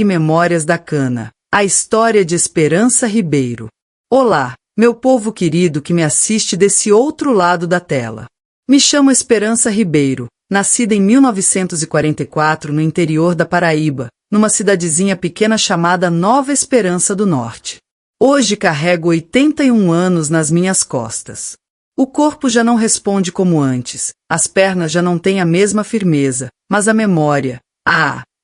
Memórias da Cana. A história de Esperança Ribeiro. Olá, meu povo querido que me assiste desse outro lado da tela. Me chamo Esperança Ribeiro, nascida em 1944 no interior da Paraíba, numa cidadezinha pequena chamada Nova Esperança do Norte. Hoje carrego 81 anos nas minhas costas. O corpo já não responde como antes, as pernas já não têm a mesma firmeza, mas a memória,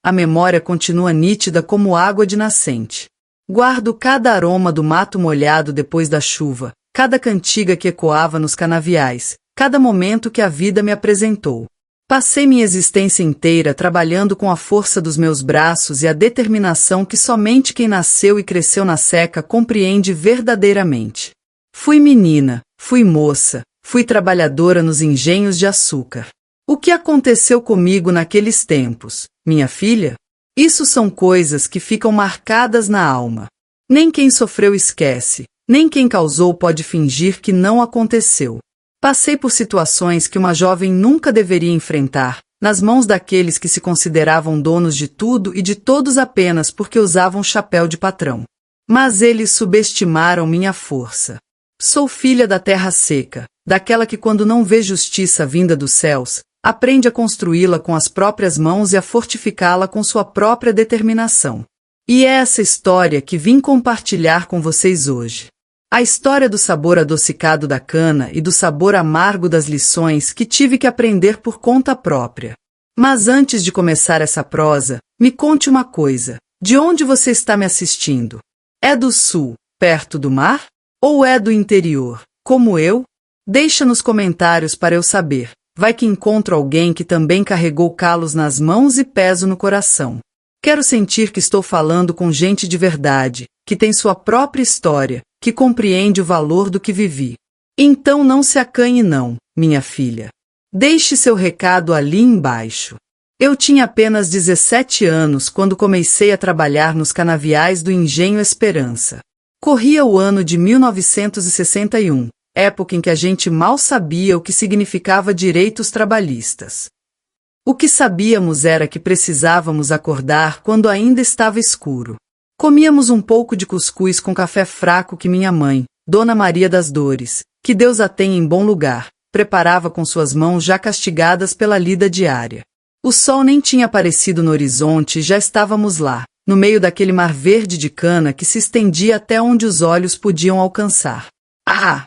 a memória continua nítida como água de nascente. Guardo cada aroma do mato molhado depois da chuva, cada cantiga que ecoava nos canaviais, cada momento que a vida me apresentou. Passei minha existência inteira trabalhando com a força dos meus braços e a determinação que somente quem nasceu e cresceu na seca compreende verdadeiramente. Fui menina, fui moça, fui trabalhadora nos engenhos de açúcar. O que aconteceu comigo naqueles tempos, minha filha? Isso são coisas que ficam marcadas na alma. Nem quem sofreu esquece, nem quem causou pode fingir que não aconteceu. Passei por situações que uma jovem nunca deveria enfrentar, nas mãos daqueles que se consideravam donos de tudo e de todos apenas porque usavam chapéu de patrão. Mas eles subestimaram minha força. Sou filha da terra seca, daquela que quando não vê justiça vinda dos céus, aprende a construí-la com as próprias mãos e a fortificá-la com sua própria determinação. E é essa história que vim compartilhar com vocês hoje. A história do sabor adocicado da cana e do sabor amargo das lições que tive que aprender por conta própria. Mas antes de começar essa prosa, me conte uma coisa. De onde você está me assistindo? É do sul, perto do mar? Ou é do interior, como eu? Deixa nos comentários para eu saber. Vai que encontro alguém que também carregou calos nas mãos e peso no coração. Quero sentir que estou falando com gente de verdade, que tem sua própria história, que compreende o valor do que vivi. Então não se acanhe não, minha filha. Deixe seu recado ali embaixo. Eu tinha apenas 17 anos quando comecei a trabalhar nos canaviais do Engenho Esperança. Corria o ano de 1961, época em que a gente mal sabia o que significava direitos trabalhistas. O que sabíamos era que precisávamos acordar quando ainda estava escuro. Comíamos um pouco de cuscuz com café fraco que minha mãe, Dona Maria das Dores, que Deus a tenha em bom lugar, preparava com suas mãos já castigadas pela lida diária. O sol nem tinha aparecido no horizonte e já estávamos lá, no meio daquele mar verde de cana que se estendia até onde os olhos podiam alcançar.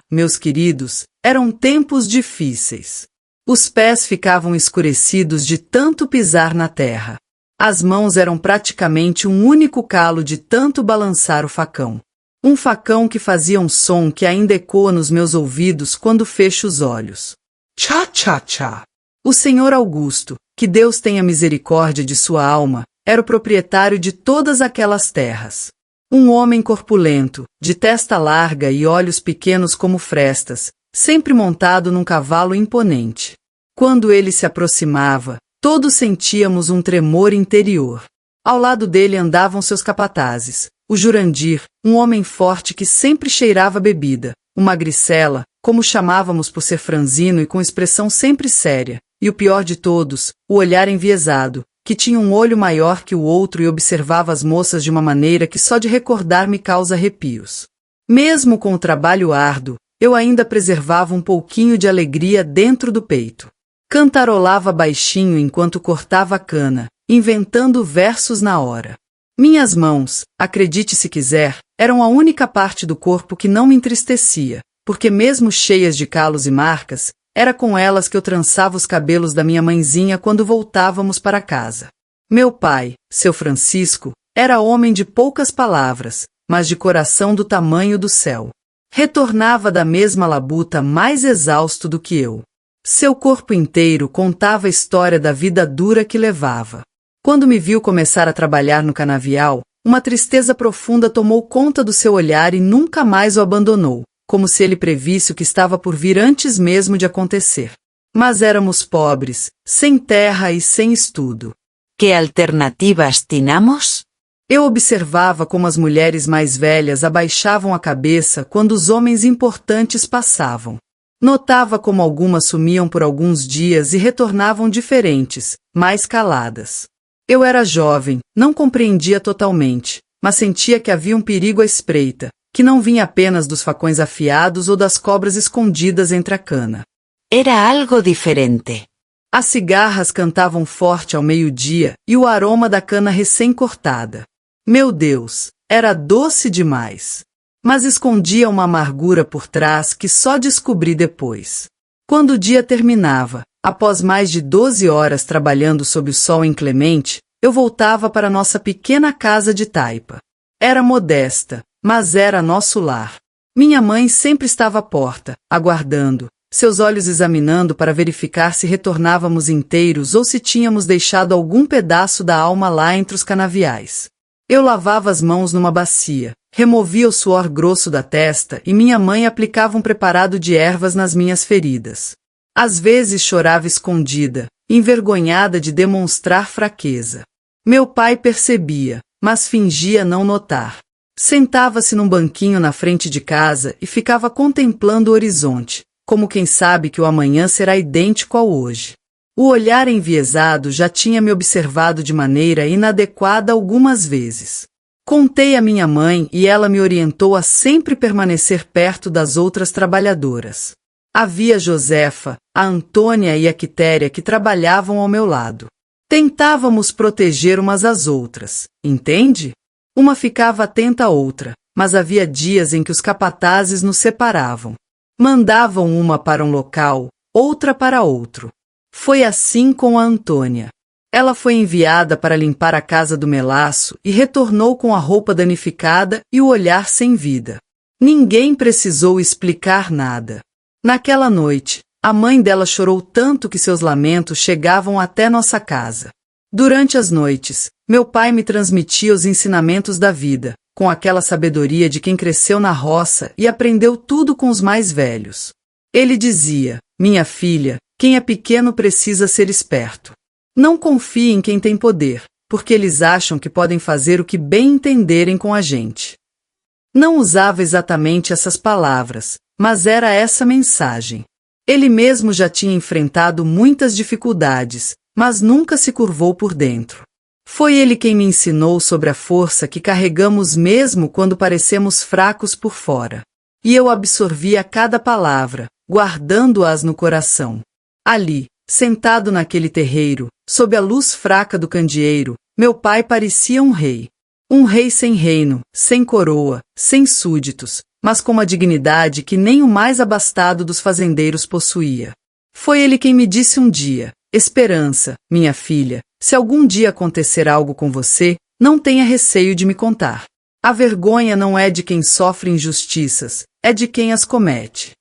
Meus queridos, eram tempos difíceis. Os pés ficavam escurecidos de tanto pisar na terra. As mãos eram praticamente um único calo de tanto balançar o facão. Um facão que fazia um som que ainda ecoa nos meus ouvidos quando fecho os olhos. Tchá, tchá, tchá. O senhor Augusto, que Deus tenha misericórdia de sua alma, era o proprietário de todas aquelas terras. Um homem corpulento, de testa larga e olhos pequenos como frestas, sempre montado num cavalo imponente. Quando ele se aproximava, todos sentíamos um tremor interior. Ao lado dele andavam seus capatazes, o Jurandir, um homem forte que sempre cheirava bebida, o Magricela, como chamávamos por ser franzino e com expressão sempre séria, e o pior de todos, o olhar enviesado, que tinha um olho maior que o outro e observava as moças de uma maneira que só de recordar me causa arrepios. Mesmo com o trabalho árduo, eu ainda preservava um pouquinho de alegria dentro do peito. Cantarolava baixinho enquanto cortava a cana, inventando versos na hora. Minhas mãos, acredite se quiser, eram a única parte do corpo que não me entristecia, porque mesmo cheias de calos e marcas, era com elas que eu trançava os cabelos da minha mãezinha quando voltávamos para casa. Meu pai, seu Francisco, era homem de poucas palavras, mas de coração do tamanho do céu. Retornava da mesma labuta mais exausto do que eu. Seu corpo inteiro contava a história da vida dura que levava. Quando me viu começar a trabalhar no canavial, uma tristeza profunda tomou conta do seu olhar e nunca mais o abandonou, como se ele previsse o que estava por vir antes mesmo de acontecer. Mas éramos pobres, sem terra e sem estudo. Que alternativas tínhamos? Eu observava como as mulheres mais velhas abaixavam a cabeça quando os homens importantes passavam. Notava como algumas sumiam por alguns dias e retornavam diferentes, mais caladas. Eu era jovem, não compreendia totalmente, mas sentia que havia um perigo à espreita, que não vinha apenas dos facões afiados ou das cobras escondidas entre a cana. Era algo diferente. As cigarras cantavam forte ao meio-dia e o aroma da cana recém-cortada. Meu Deus, era doce demais. Mas escondia uma amargura por trás que só descobri depois. Quando o dia terminava, após mais de 12 horas trabalhando sob o sol inclemente, eu voltava para nossa pequena casa de taipa. Era modesta, mas era nosso lar. Minha mãe sempre estava à porta, aguardando, seus olhos examinando para verificar se retornávamos inteiros ou se tínhamos deixado algum pedaço da alma lá entre os canaviais. Eu lavava as mãos numa bacia, removia o suor grosso da testa e minha mãe aplicava um preparado de ervas nas minhas feridas. Às vezes chorava escondida, envergonhada de demonstrar fraqueza. Meu pai percebia, mas fingia não notar. Sentava-se num banquinho na frente de casa e ficava contemplando o horizonte, como quem sabe que o amanhã será idêntico ao hoje. O olhar enviesado já tinha me observado de maneira inadequada algumas vezes. Contei à minha mãe e ela me orientou a sempre permanecer perto das outras trabalhadoras. Havia Josefa, a Antônia e a Quitéria que trabalhavam ao meu lado. Tentávamos proteger umas às outras, entende? Uma ficava atenta à outra, mas havia dias em que os capatazes nos separavam. Mandavam uma para um local, outra para outro. Foi assim com a Antônia. Ela foi enviada para limpar a casa do melaço e retornou com a roupa danificada e o olhar sem vida. Ninguém precisou explicar nada. Naquela noite, a mãe dela chorou tanto que seus lamentos chegavam até nossa casa. Durante as noites, meu pai me transmitia os ensinamentos da vida, com aquela sabedoria de quem cresceu na roça e aprendeu tudo com os mais velhos. Ele dizia: minha filha, quem é pequeno precisa ser esperto. Não confie em quem tem poder, porque eles acham que podem fazer o que bem entenderem com a gente. Não usava exatamente essas palavras, mas era essa mensagem. Ele mesmo já tinha enfrentado muitas dificuldades, mas nunca se curvou por dentro. Foi ele quem me ensinou sobre a força que carregamos mesmo quando parecemos fracos por fora. E eu absorvia cada palavra, guardando-as no coração. Ali, sentado naquele terreiro, sob a luz fraca do candeeiro, meu pai parecia um rei. Um rei sem reino, sem coroa, sem súditos, mas com uma dignidade que nem o mais abastado dos fazendeiros possuía. Foi ele quem me disse um dia: Esperança, minha filha, se algum dia acontecer algo com você, não tenha receio de me contar. A vergonha não é de quem sofre injustiças, é de quem as comete.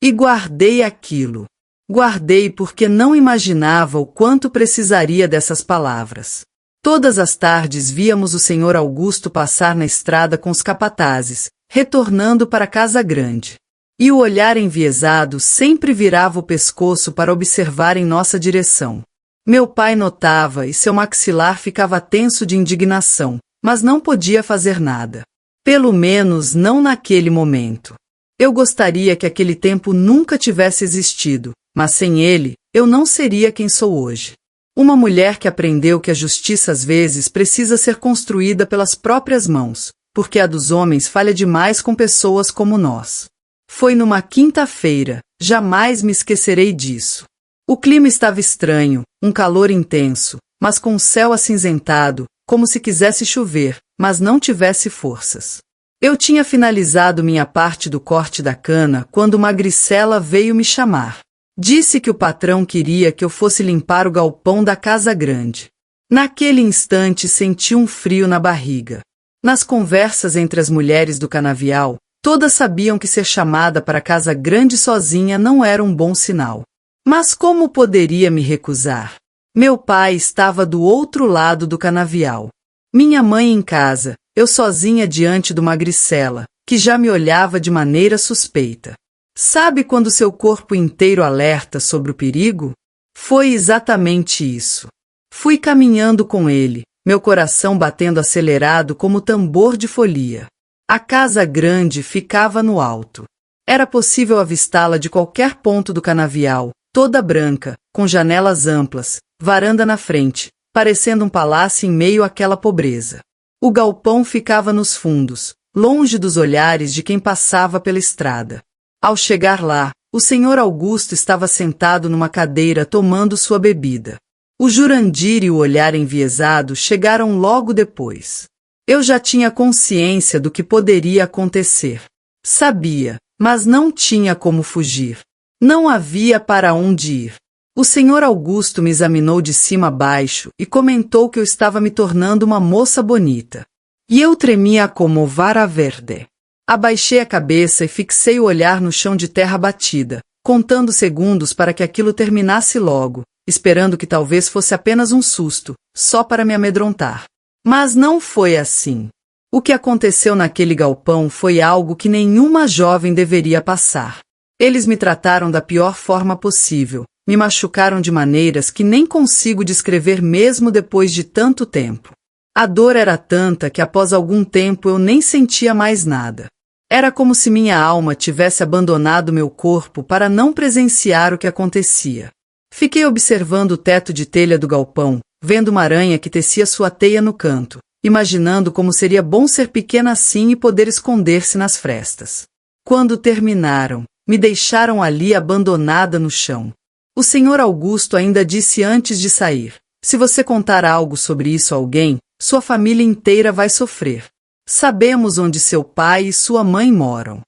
E guardei aquilo. Guardei porque não imaginava o quanto precisaria dessas palavras. Todas as tardes víamos o senhor Augusto passar na estrada com os capatazes, retornando para a casa grande. E o olhar enviesado sempre virava o pescoço para observar em nossa direção. Meu pai notava e seu maxilar ficava tenso de indignação, mas não podia fazer nada. Pelo menos não naquele momento. Eu gostaria que aquele tempo nunca tivesse existido, mas sem ele, eu não seria quem sou hoje. Uma mulher que aprendeu que a justiça às vezes precisa ser construída pelas próprias mãos, porque a dos homens falha demais com pessoas como nós. Foi numa quinta-feira, jamais me esquecerei disso. O clima estava estranho, um calor intenso, mas com o céu acinzentado, como se quisesse chover, mas não tivesse forças. Eu tinha finalizado minha parte do corte da cana quando Magricela veio me chamar. Disse que o patrão queria que eu fosse limpar o galpão da casa grande. Naquele instante senti um frio na barriga. Nas conversas entre as mulheres do canavial, todas sabiam que ser chamada para a casa grande sozinha não era um bom sinal. Mas como poderia me recusar? Meu pai estava do outro lado do canavial. Minha mãe em casa, eu sozinha diante do Magricela, que já me olhava de maneira suspeita. Sabe quando seu corpo inteiro alerta sobre o perigo? Foi exatamente isso. Fui caminhando com ele, meu coração batendo acelerado como tambor de folia. A casa grande ficava no alto. Era possível avistá-la de qualquer ponto do canavial, toda branca, com janelas amplas, varanda na frente, parecendo um palácio em meio àquela pobreza. O galpão ficava nos fundos, longe dos olhares de quem passava pela estrada. Ao chegar lá, o senhor Augusto estava sentado numa cadeira tomando sua bebida. O Jurandir e o olhar enviesado chegaram logo depois. Eu já tinha consciência do que poderia acontecer. Sabia, mas não tinha como fugir. Não havia para onde ir. O senhor Augusto me examinou de cima a baixo e comentou que eu estava me tornando uma moça bonita. E eu tremia como vara verde. Abaixei a cabeça e fixei o olhar no chão de terra batida, contando segundos para que aquilo terminasse logo, esperando que talvez fosse apenas um susto, só para me amedrontar. Mas não foi assim. O que aconteceu naquele galpão foi algo que nenhuma jovem deveria passar. Eles me trataram da pior forma possível, me machucaram de maneiras que nem consigo descrever mesmo depois de tanto tempo. A dor era tanta que após algum tempo eu nem sentia mais nada. Era como se minha alma tivesse abandonado meu corpo para não presenciar o que acontecia. Fiquei observando o teto de telha do galpão, vendo uma aranha que tecia sua teia no canto, imaginando como seria bom ser pequena assim e poder esconder-se nas frestas. Quando terminaram, me deixaram ali abandonada no chão. O senhor Augusto ainda disse antes de sair: se você contar algo sobre isso a alguém, sua família inteira vai sofrer. Sabemos onde seu pai e sua mãe moram.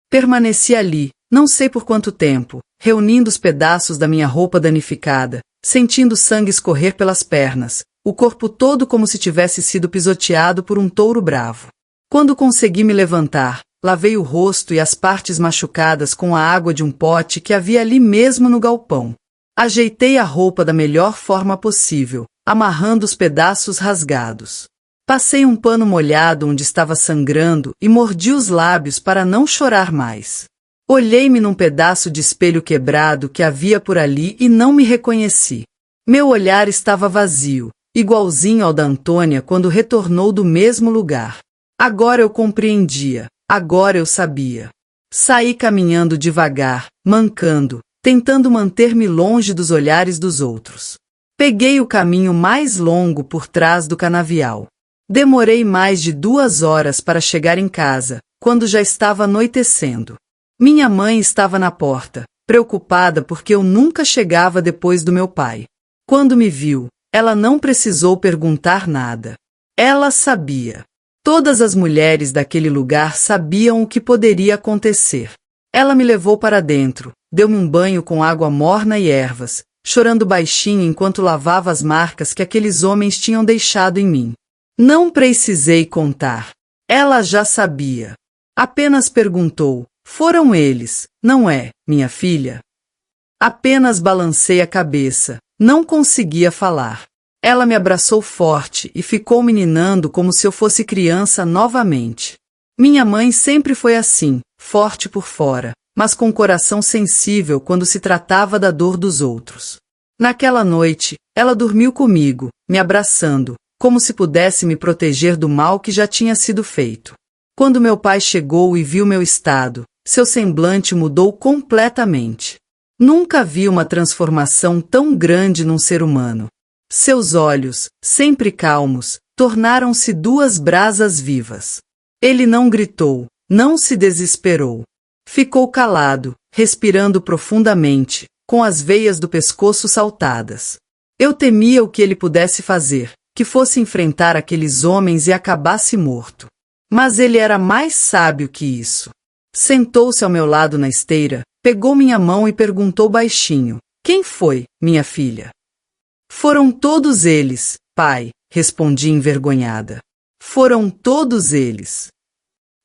Permaneci ali, não sei por quanto tempo, reunindo os pedaços da minha roupa danificada, sentindo sangue escorrer pelas pernas, o corpo todo como se tivesse sido pisoteado por um touro bravo. Quando consegui me levantar, lavei o rosto e as partes machucadas com a água de um pote que havia ali mesmo no galpão. Ajeitei a roupa da melhor forma possível, amarrando os pedaços rasgados. Passei um pano molhado onde estava sangrando e mordi os lábios para não chorar mais. Olhei-me num pedaço de espelho quebrado que havia por ali e não me reconheci. Meu olhar estava vazio, igualzinho ao da Antônia quando retornou do mesmo lugar. Agora eu compreendia. Agora eu sabia. Saí caminhando devagar, mancando, tentando manter-me longe dos olhares dos outros. Peguei o caminho mais longo por trás do canavial. Demorei mais de 2 horas para chegar em casa, quando já estava anoitecendo. Minha mãe estava na porta, preocupada porque eu nunca chegava depois do meu pai. Quando me viu, ela não precisou perguntar nada. Ela sabia. Todas as mulheres daquele lugar sabiam o que poderia acontecer. Ela me levou para dentro, deu-me um banho com água morna e ervas, chorando baixinho enquanto lavava as marcas que aqueles homens tinham deixado em mim. Não precisei contar. Ela já sabia. Apenas perguntou: foram eles, não é, minha filha? Apenas balancei a cabeça, não conseguia falar. Ela me abraçou forte e ficou me ninando como se eu fosse criança novamente. Minha mãe sempre foi assim, forte por fora, mas com coração sensível quando se tratava da dor dos outros. Naquela noite, ela dormiu comigo, me abraçando, como se pudesse me proteger do mal que já tinha sido feito. Quando meu pai chegou e viu meu estado, seu semblante mudou completamente. Nunca vi uma transformação tão grande num ser humano. Seus olhos, sempre calmos, tornaram-se 2 brasas vivas. Ele não gritou, não se desesperou. Ficou calado, respirando profundamente, com as veias do pescoço saltadas. Eu temia o que ele pudesse fazer, que fosse enfrentar aqueles homens e acabasse morto. Mas ele era mais sábio que isso. Sentou-se ao meu lado na esteira, pegou minha mão e perguntou baixinho: quem foi, minha filha? Foram todos eles, pai, respondi envergonhada. Foram todos eles.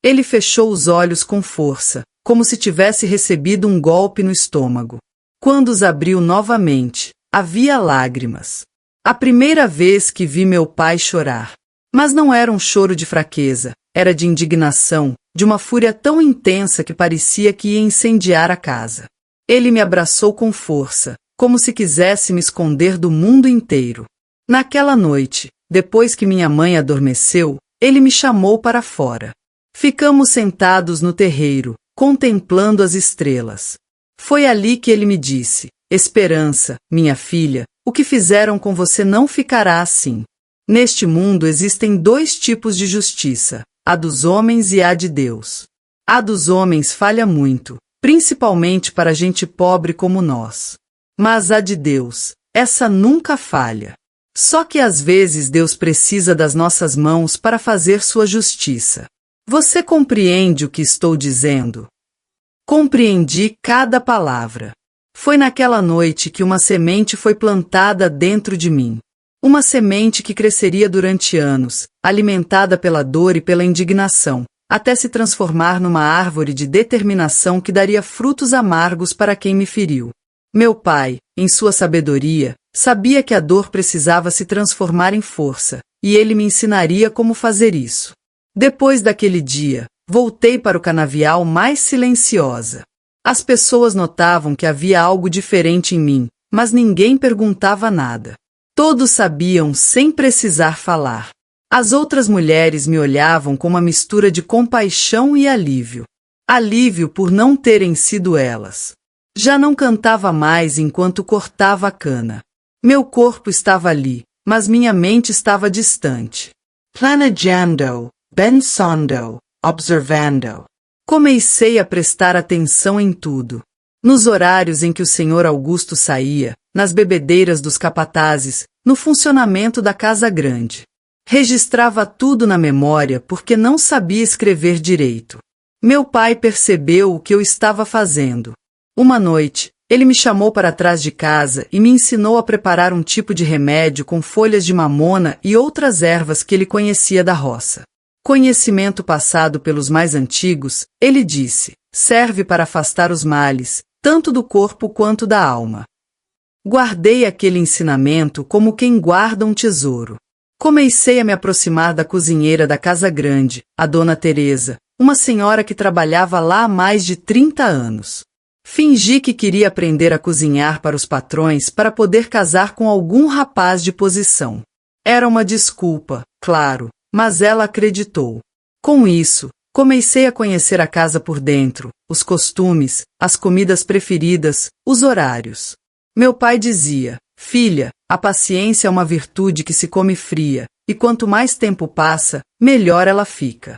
Ele fechou os olhos com força, como se tivesse recebido um golpe no estômago. Quando os abriu novamente, havia lágrimas. A primeira vez que vi meu pai chorar. Mas não era um choro de fraqueza, era de indignação, de uma fúria tão intensa que parecia que ia incendiar a casa. Ele me abraçou com força, como se quisesse me esconder do mundo inteiro. Naquela noite, depois que minha mãe adormeceu, ele me chamou para fora. Ficamos sentados no terreiro, contemplando as estrelas. Foi ali que ele me disse: Esperança, minha filha, O que fizeram com você não ficará assim. Neste mundo existem dois tipos de justiça, a dos homens e a de Deus. A dos homens falha muito, principalmente para gente pobre como nós. Mas a de Deus, essa nunca falha. Só que às vezes Deus precisa das nossas mãos para fazer sua justiça. Você compreende o que estou dizendo? Compreendi cada palavra. Foi naquela noite que uma semente foi plantada dentro de mim. Uma semente que cresceria durante anos, alimentada pela dor e pela indignação, até se transformar numa árvore de determinação que daria frutos amargos para quem me feriu. Meu pai, em sua sabedoria, sabia que a dor precisava se transformar em força, e ele me ensinaria como fazer isso. Depois daquele dia, voltei para o canavial mais silenciosa. As pessoas notavam que havia algo diferente em mim, mas ninguém perguntava nada. Todos sabiam sem precisar falar. As outras mulheres me olhavam com uma mistura de compaixão e alívio. Alívio por não terem sido elas. Já não cantava mais enquanto cortava a cana. Meu corpo estava ali, mas minha mente estava distante. Planejando, pensando, observando. Comecei a prestar atenção em tudo. Nos horários em que o senhor Augusto saía, nas bebedeiras dos capatazes, no funcionamento da casa grande. Registrava tudo na memória porque não sabia escrever direito. Meu pai percebeu o que eu estava fazendo. Uma noite, ele me chamou para trás de casa e me ensinou a preparar um tipo de remédio com folhas de mamona e outras ervas que ele conhecia da roça. Conhecimento passado pelos mais antigos, ele disse, serve para afastar os males, tanto do corpo quanto da alma. Guardei aquele ensinamento como quem guarda um tesouro. Comecei a me aproximar da cozinheira da casa grande, a dona Teresa, uma senhora que trabalhava lá há mais de 30 anos. Fingi que queria aprender a cozinhar para os patrões para poder casar com algum rapaz de posição. Era uma desculpa, claro, mas ela acreditou. Com isso, comecei a conhecer a casa por dentro, os costumes, as comidas preferidas, os horários. Meu pai dizia, filha, a paciência é uma virtude que se come fria, e quanto mais tempo passa, melhor ela fica.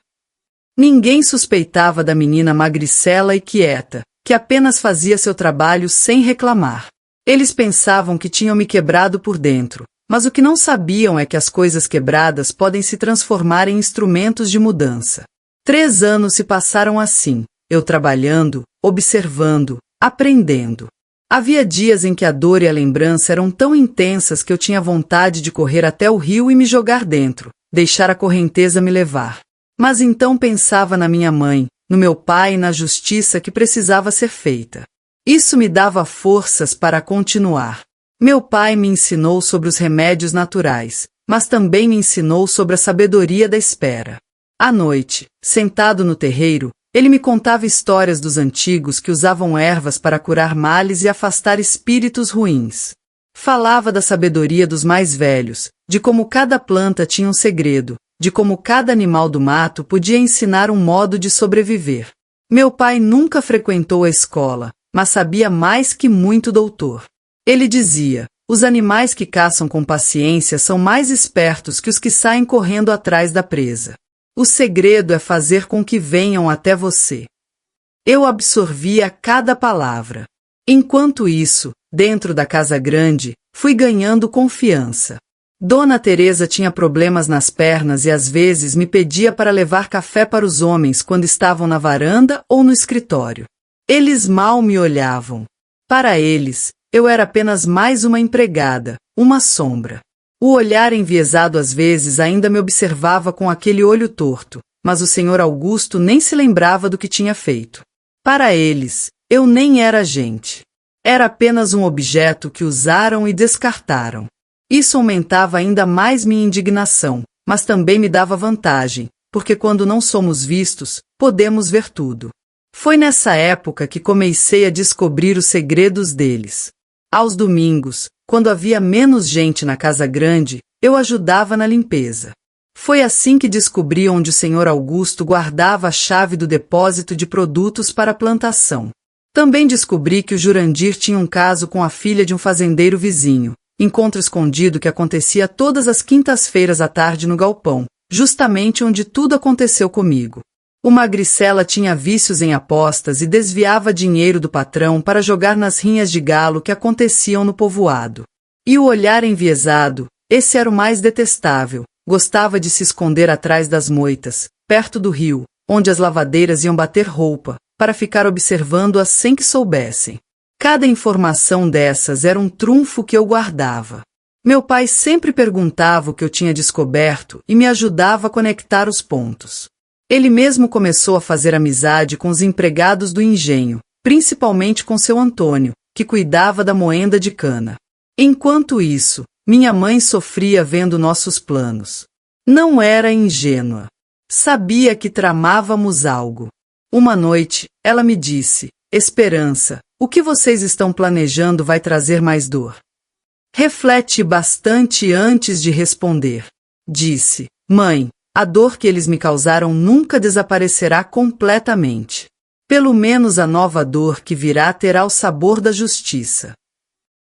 Ninguém suspeitava da menina magricela e quieta, que apenas fazia seu trabalho sem reclamar. Eles pensavam que tinham me quebrado por dentro, mas o que não sabiam é que as coisas quebradas podem se transformar em instrumentos de mudança. 3 anos se passaram assim, eu trabalhando, observando, aprendendo. Havia dias em que a dor e a lembrança eram tão intensas que eu tinha vontade de correr até o rio e me jogar dentro, deixar a correnteza me levar. Mas então pensava na minha mãe, no meu pai e na justiça que precisava ser feita. Isso me dava forças para continuar. Meu pai me ensinou sobre os remédios naturais, mas também me ensinou sobre a sabedoria da espera. À noite, sentado no terreiro, ele me contava histórias dos antigos que usavam ervas para curar males e afastar espíritos ruins. Falava da sabedoria dos mais velhos, de como cada planta tinha um segredo, de como cada animal do mato podia ensinar um modo de sobreviver. Meu pai nunca frequentou a escola, mas sabia mais que muito doutor. Ele dizia, os animais que caçam com paciência são mais espertos que os que saem correndo atrás da presa. O segredo é fazer com que venham até você. Eu absorvia cada palavra. Enquanto isso, dentro da casa grande, fui ganhando confiança. Dona Teresa tinha problemas nas pernas e às vezes me pedia para levar café para os homens quando estavam na varanda ou no escritório. Eles mal me olhavam. Para eles, eu era apenas mais uma empregada, uma sombra. O olhar enviesado às vezes ainda me observava com aquele olho torto, mas o senhor Augusto nem se lembrava do que tinha feito. Para eles, eu nem era gente. Era apenas um objeto que usaram e descartaram. Isso aumentava ainda mais minha indignação, mas também me dava vantagem, porque quando não somos vistos, podemos ver tudo. Foi nessa época que comecei a descobrir os segredos deles. Aos domingos, quando havia menos gente na casa grande, eu ajudava na limpeza. Foi assim que descobri onde o senhor Augusto guardava a chave do depósito de produtos para a plantação. Também descobri que o Jurandir tinha um caso com a filha de um fazendeiro vizinho, encontro escondido que acontecia todas as quintas-feiras à tarde no galpão, justamente onde tudo aconteceu comigo. O Magricela tinha vícios em apostas e desviava dinheiro do patrão para jogar nas rinhas de galo que aconteciam no povoado. E o olhar enviesado, esse era o mais detestável, gostava de se esconder atrás das moitas, perto do rio, onde as lavadeiras iam bater roupa, para ficar observando-as sem que soubessem. Cada informação dessas era um trunfo que eu guardava. Meu pai sempre perguntava o que eu tinha descoberto e me ajudava a conectar os pontos. Ele mesmo começou a fazer amizade com os empregados do engenho, principalmente com seu Antônio, que cuidava da moenda de cana. Enquanto isso, minha mãe sofria vendo nossos planos. Não era ingênua. Sabia que tramávamos algo. Uma noite, ela me disse: Esperança, o que vocês estão planejando vai trazer mais dor. Reflete bastante antes de responder. Disse: Mãe, a dor que eles me causaram nunca desaparecerá completamente. Pelo menos a nova dor que virá terá o sabor da justiça.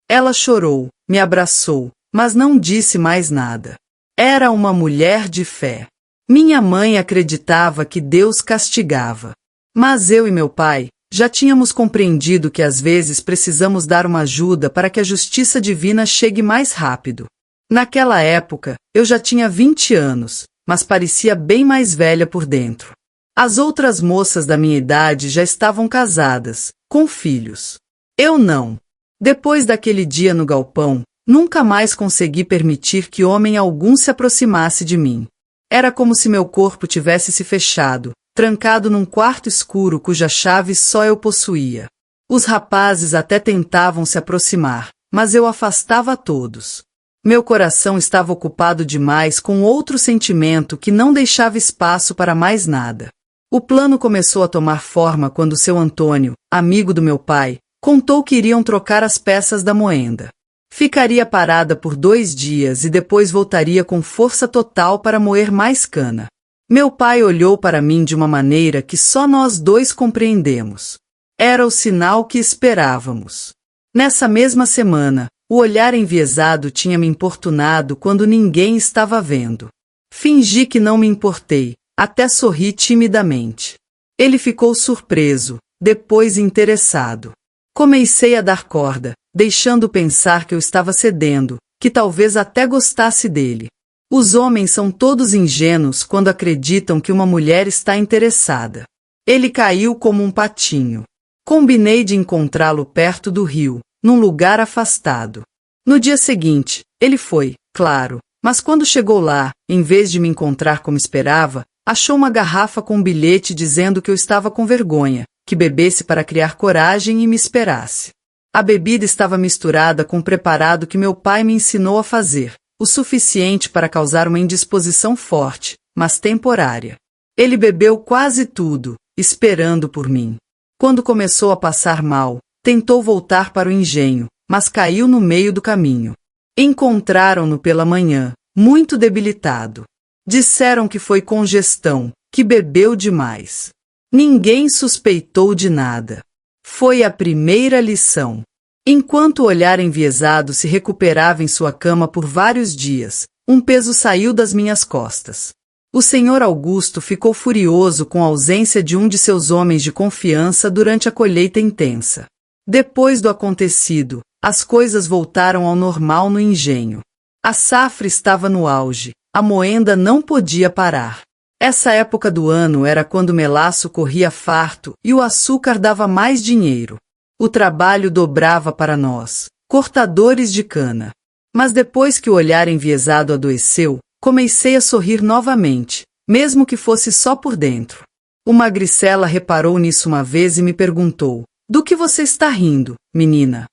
Ela chorou, me abraçou, mas não disse mais nada. Era uma mulher de fé. Minha mãe acreditava que Deus castigava. Mas eu e meu pai já tínhamos compreendido que às vezes precisamos dar uma ajuda para que a justiça divina chegue mais rápido. Naquela época, eu já tinha 20 anos, mas parecia bem mais velha por dentro. As outras moças da minha idade já estavam casadas, com filhos. Eu não. Depois daquele dia no galpão, nunca mais consegui permitir que homem algum se aproximasse de mim. Era como se meu corpo tivesse se fechado, trancado num quarto escuro cuja chave só eu possuía. Os rapazes até tentavam se aproximar, mas eu afastava a todos. Meu coração estava ocupado demais com outro sentimento que não deixava espaço para mais nada. O plano começou a tomar forma quando seu Antônio, amigo do meu pai, contou que iriam trocar as peças da moenda. Ficaria parada por 2 dias e depois voltaria com força total para moer mais cana. Meu pai olhou para mim de uma maneira que só nós dois compreendemos. Era o sinal que esperávamos. Nessa mesma semana, o olhar enviesado tinha me importunado quando ninguém estava vendo. Fingi que não me importei, até sorri timidamente. Ele ficou surpreso, depois interessado. Comecei a dar corda, deixando pensar que eu estava cedendo, que talvez até gostasse dele. Os homens são todos ingênuos quando acreditam que uma mulher está interessada. Ele caiu como um patinho. Combinei de encontrá-lo perto do rio, num lugar afastado. No dia seguinte, ele foi, claro, mas quando chegou lá, em vez de me encontrar como esperava, achou uma garrafa com um bilhete dizendo que eu estava com vergonha, que bebesse para criar coragem e me esperasse. A bebida estava misturada com um preparado que meu pai me ensinou a fazer, o suficiente para causar uma indisposição forte, mas temporária. Ele bebeu quase tudo, esperando por mim. Quando começou a passar mal, tentou voltar para o engenho, mas caiu no meio do caminho. Encontraram-no pela manhã, muito debilitado. Disseram que foi congestão, que bebeu demais. Ninguém suspeitou de nada. Foi a primeira lição. Enquanto o olhar enviesado se recuperava em sua cama por vários dias, um peso saiu das minhas costas. O senhor Augusto ficou furioso com a ausência de um de seus homens de confiança durante a colheita intensa. Depois do acontecido, as coisas voltaram ao normal no engenho. A safra estava no auge, a moenda não podia parar. Essa época do ano era quando o melaço corria farto e o açúcar dava mais dinheiro. O trabalho dobrava para nós, cortadores de cana. Mas depois que o olhar enviesado adoeceu, comecei a sorrir novamente, mesmo que fosse só por dentro. O Magricela reparou nisso uma vez e me perguntou: "Do que você está rindo, menina?"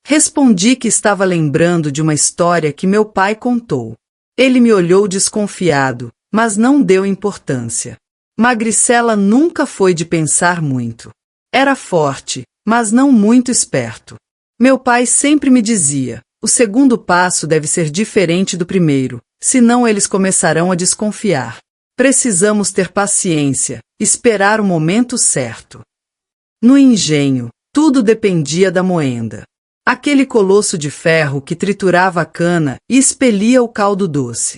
Respondi que estava lembrando de uma história que meu pai contou. Ele me olhou desconfiado, mas não deu importância. Magricela nunca foi de pensar muito. Era forte, mas não muito esperto. Meu pai sempre me dizia: o segundo passo deve ser diferente do primeiro, senão eles começarão a desconfiar. Precisamos ter paciência, esperar o momento certo. No engenho, tudo dependia da moenda. Aquele colosso de ferro que triturava a cana e expelia o caldo doce.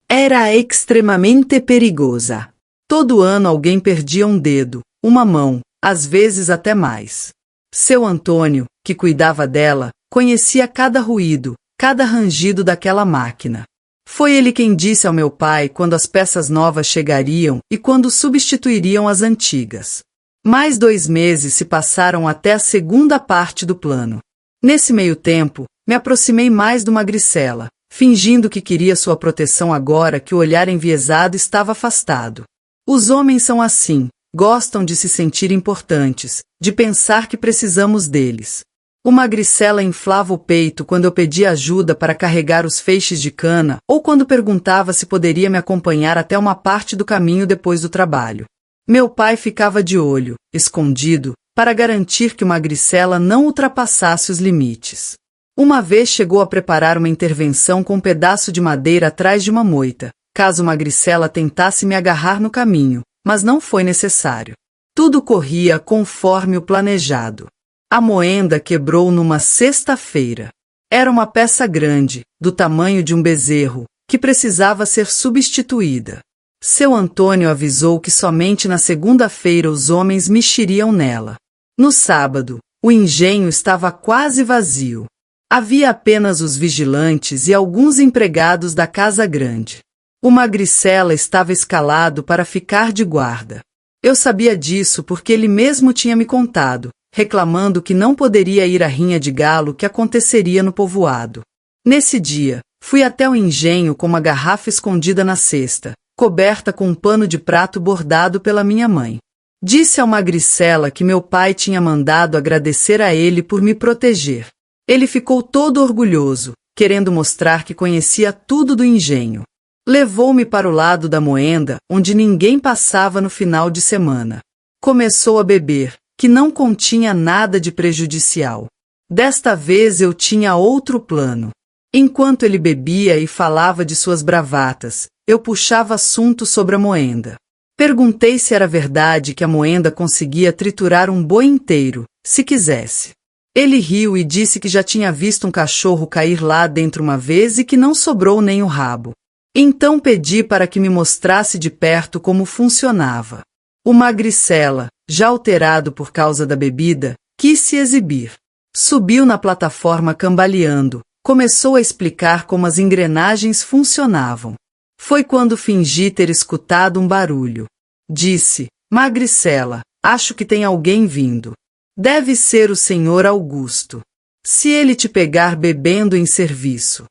Era extremamente perigosa. Todo ano alguém perdia um dedo, uma mão, às vezes até mais. Seu Antônio, que cuidava dela, conhecia cada ruído, cada rangido daquela máquina. Foi ele quem disse ao meu pai quando as peças novas chegariam e quando substituiriam as antigas. Mais 2 meses se passaram até a segunda parte do plano. Nesse meio tempo, me aproximei mais do Magricela, fingindo que queria sua proteção agora que o olhar enviesado estava afastado. Os homens são assim, gostam de se sentir importantes, de pensar que precisamos deles. O Magricela inflava o peito quando eu pedia ajuda para carregar os feixes de cana ou quando perguntava se poderia me acompanhar até uma parte do caminho depois do trabalho. Meu pai ficava de olho, escondido, para garantir que o Magricela não ultrapassasse os limites. Uma vez chegou a preparar uma intervenção com um pedaço de madeira atrás de uma moita, caso o Magricela tentasse me agarrar no caminho, mas não foi necessário. Tudo corria conforme o planejado. A moenda quebrou numa sexta-feira. Era uma peça grande, do tamanho de um bezerro, que precisava ser substituída. Seu Antônio avisou que somente na segunda-feira os homens mexeriam nela. No sábado, o engenho estava quase vazio. Havia apenas os vigilantes e alguns empregados da casa grande. O Magricela estava escalado para ficar de guarda. Eu sabia disso porque ele mesmo tinha me contado, reclamando que não poderia ir à rinha de galo que aconteceria no povoado. Nesse dia, fui até o engenho com uma garrafa escondida na cesta, coberta com um pano de prato bordado pela minha mãe. Disse ao Magricela que meu pai tinha mandado agradecer a ele por me proteger. Ele ficou todo orgulhoso, querendo mostrar que conhecia tudo do engenho. Levou-me para o lado da moenda, onde ninguém passava no final de semana. Começou a beber, que não continha nada de prejudicial. Desta vez eu tinha outro plano. Enquanto ele bebia e falava de suas bravatas, eu puxava assunto sobre a moenda. Perguntei se era verdade que a moenda conseguia triturar um boi inteiro, se quisesse. Ele riu e disse que já tinha visto um cachorro cair lá dentro uma vez e que não sobrou nem o rabo. Então pedi para que me mostrasse de perto como funcionava. O Magricela, já alterado por causa da bebida, quis se exibir. Subiu na plataforma cambaleando, começou a explicar como as engrenagens funcionavam. Foi quando fingi ter escutado um barulho. Disse: Magricela, acho que tem alguém vindo. Deve ser o senhor Augusto. Se ele te pegar bebendo em serviço.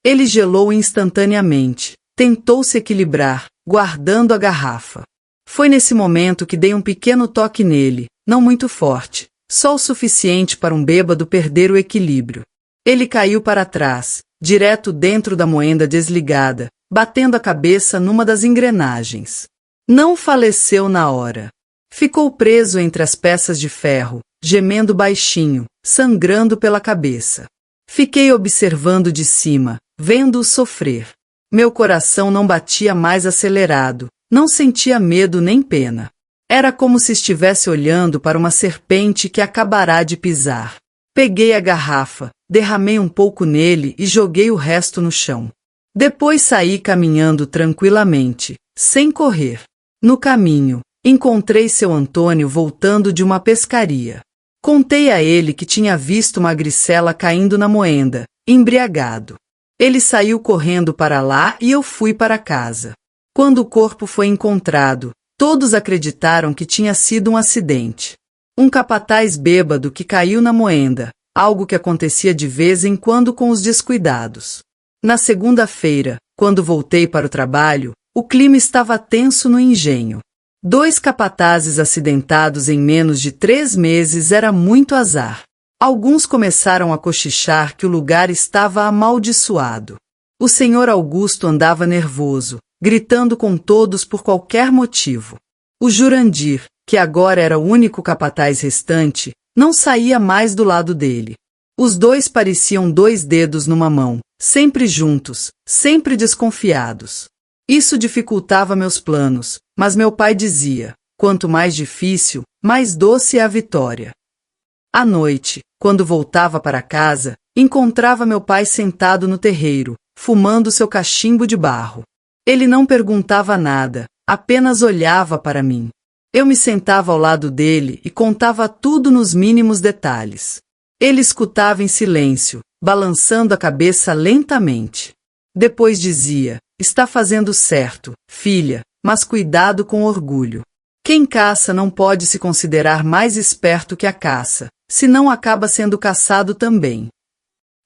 Ele gelou instantaneamente, tentou se equilibrar, guardando a garrafa. Foi nesse momento que dei um pequeno toque nele, não muito forte, só o suficiente para um bêbado perder o equilíbrio. Ele caiu para trás, direto dentro da moenda desligada, batendo a cabeça numa das engrenagens. Não faleceu na hora. Ficou preso entre as peças de ferro, gemendo baixinho, sangrando pela cabeça. Fiquei observando de cima, vendo-o sofrer. Meu coração não batia mais acelerado, não sentia medo nem pena. Era como se estivesse olhando para uma serpente que acabará de pisar. Peguei a garrafa, derramei um pouco nele e joguei o resto no chão. Depois saí caminhando tranquilamente, sem correr. No caminho, encontrei seu Antônio voltando de uma pescaria. Contei a ele que tinha visto Magricela caindo na moenda, embriagado. Ele saiu correndo para lá e eu fui para casa. Quando o corpo foi encontrado, todos acreditaram que tinha sido um acidente. Um capataz bêbado que caiu na moenda, algo que acontecia de vez em quando com os descuidados. Na segunda-feira, quando voltei para o trabalho, o clima estava tenso no engenho. 2 capatazes acidentados em menos de 3 meses era muito azar. Alguns começaram a cochichar que o lugar estava amaldiçoado. O senhor Augusto andava nervoso, gritando com todos por qualquer motivo. O Jurandir, que agora era o único capataz restante, não saía mais do lado dele. Os dois pareciam 2 dedos numa mão, sempre juntos, sempre desconfiados. Isso dificultava meus planos, mas meu pai dizia: quanto mais difícil, mais doce é a vitória. À noite, quando voltava para casa, encontrava meu pai sentado no terreiro, fumando seu cachimbo de barro. Ele não perguntava nada, apenas olhava para mim. Eu me sentava ao lado dele e contava tudo nos mínimos detalhes. Ele escutava em silêncio, balançando a cabeça lentamente. Depois dizia: "Está fazendo certo, filha, mas cuidado com orgulho. Quem caça não pode se considerar mais esperto que a caça, senão acaba sendo caçado também."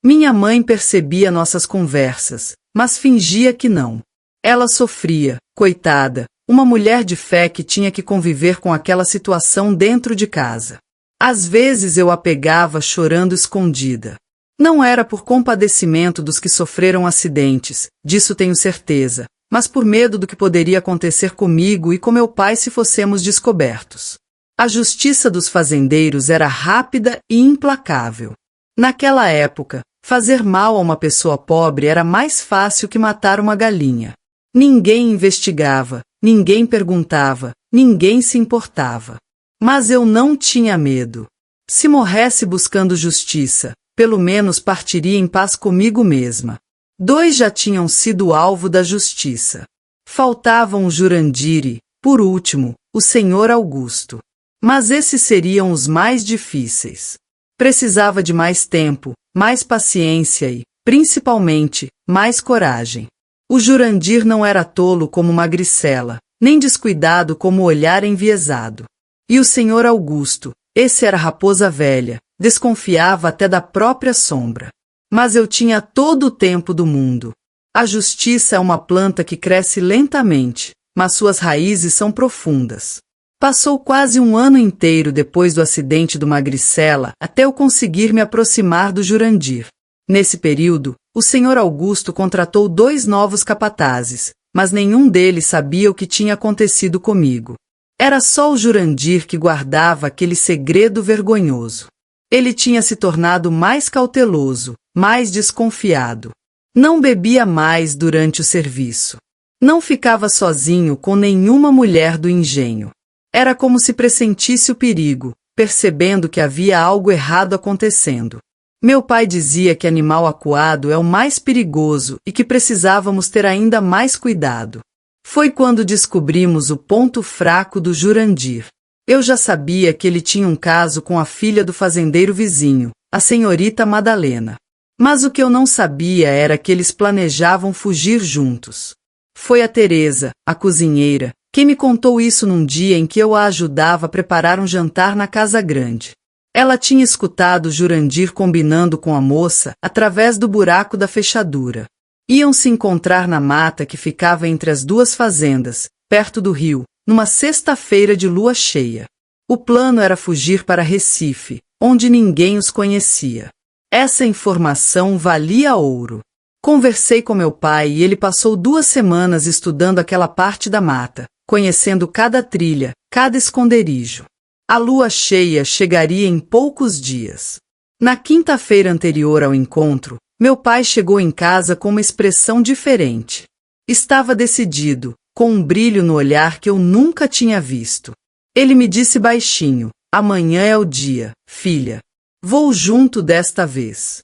Minha mãe percebia nossas conversas, mas fingia que não. Ela sofria, coitada, uma mulher de fé que tinha que conviver com aquela situação dentro de casa. Às vezes eu a pegava chorando escondida. Não era por compadecimento dos que sofreram acidentes, disso tenho certeza, mas por medo do que poderia acontecer comigo e com meu pai se fossemos descobertos. A justiça dos fazendeiros era rápida e implacável. Naquela época, fazer mal a uma pessoa pobre era mais fácil que matar uma galinha. Ninguém investigava, ninguém perguntava, ninguém se importava. Mas eu não tinha medo. Se morresse buscando justiça, pelo menos partiria em paz comigo mesma. 2 já tinham sido alvo da justiça. Faltavam o Jurandir e, por último, o senhor Augusto. Mas esses seriam os mais difíceis. Precisava de mais tempo, mais paciência e, principalmente, mais coragem. O Jurandir não era tolo como Magricela, nem descuidado como o olhar enviesado. E o senhor Augusto, esse era raposa velha, desconfiava até da própria sombra. Mas eu tinha todo o tempo do mundo. A justiça é uma planta que cresce lentamente, mas suas raízes são profundas. Passou quase um ano inteiro depois do acidente do Magricela até eu conseguir me aproximar do Jurandir. Nesse período, o senhor Augusto contratou 2 novos capatazes, mas nenhum deles sabia o que tinha acontecido comigo. Era só o Jurandir que guardava aquele segredo vergonhoso. Ele tinha se tornado mais cauteloso, mais desconfiado. Não bebia mais durante o serviço. Não ficava sozinho com nenhuma mulher do engenho. Era como se pressentisse o perigo, percebendo que havia algo errado acontecendo. Meu pai dizia que animal acuado é o mais perigoso e que precisávamos ter ainda mais cuidado. Foi quando descobrimos o ponto fraco do Jurandir. Eu já sabia que ele tinha um caso com a filha do fazendeiro vizinho, a senhorita Madalena. Mas o que eu não sabia era que eles planejavam fugir juntos. Foi a Teresa, a cozinheira, quem me contou isso num dia em que eu a ajudava a preparar um jantar na casa grande. Ela tinha escutado Jurandir combinando com a moça através do buraco da fechadura. Iam se encontrar na mata que ficava entre as 2 fazendas, perto do rio, numa sexta-feira de lua cheia. O plano era fugir para Recife, onde ninguém os conhecia. Essa informação valia ouro. Conversei com meu pai e ele passou 2 semanas estudando aquela parte da mata, conhecendo cada trilha, cada esconderijo. A lua cheia chegaria em poucos dias. Na quinta-feira anterior ao encontro, meu pai chegou em casa com uma expressão diferente. Estava decidido, com um brilho no olhar que eu nunca tinha visto. Ele me disse baixinho: "Amanhã é o dia, filha. Vou junto desta vez."